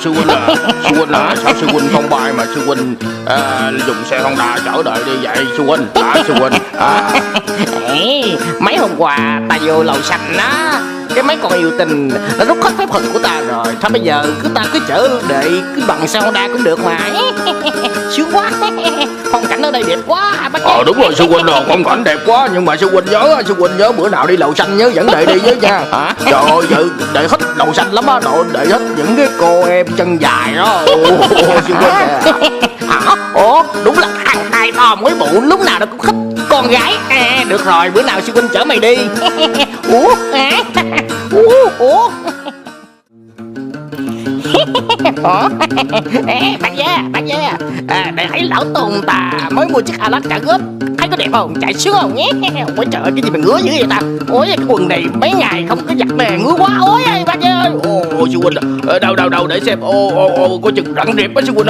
Sư huynh là sao sư huynh không bay mà sư huynh dùng xe Honda chở đợi đi vậy sư huynh? Sư huynh mấy hôm qua ta vô lầu xanh á, cái mấy con yêu tình nó rút hết phép thuật của ta rồi. Thôi bây giờ ta cứ chở đệ cứ bằng xe Honda cũng được mà. Sướng quá. Phong cảnh ở đây đẹp quá bác. Đúng rồi sư huynh, phong cảnh đẹp quá, nhưng mà sư huynh nhớ bữa nào đi lầu xanh nhớ dẫn đệ đi với nha. Trời ơi đệ thích lầu xanh lắm á, đệ thích những cái cô em chân dài đó. Sư huynh đúng là thằng hai to mới bụ lúc nào nó cũng thích con gái. Được rồi, bữa nào sư huynh chở mày đi. Bác gia, để thấy lão Tôn ta mới mua chiếc Alaska góp, thấy có đẹp không, chạy sướng không nhé. Ôi trời ơi, cái gì mà ngứa dữ vậy ta? Ôi cái quần này mấy ngày không có giặt nè, ngứa quá. Ôi bác gia ơi. Sư huynh đâu để xem. Có chừng rắn đẹp á sư huynh.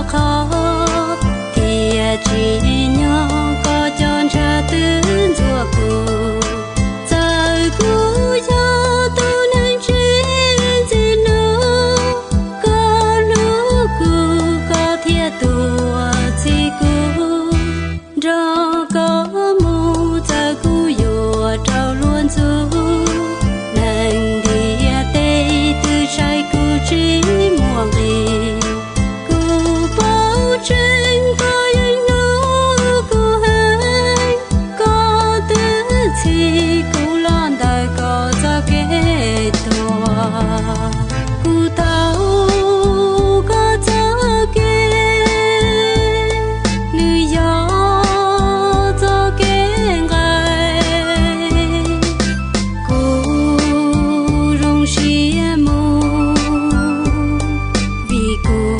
khó thì chỉ nhau có chọn ra tướng chùa cụ giờ cũ cho tu nên trên gì nữa có lúc cụ có thiệt tua chỉ cụ rồi có mu giờ cụ dùa trâu luôn chú nàng đi tây từ trái cụ chỉ muộn đi trên coi anh nó cô hay có thứ gì cô lon đời có ra cái tòa cô tao có ra cái nữ gió ra cái ngày cô rong xia mù vì cô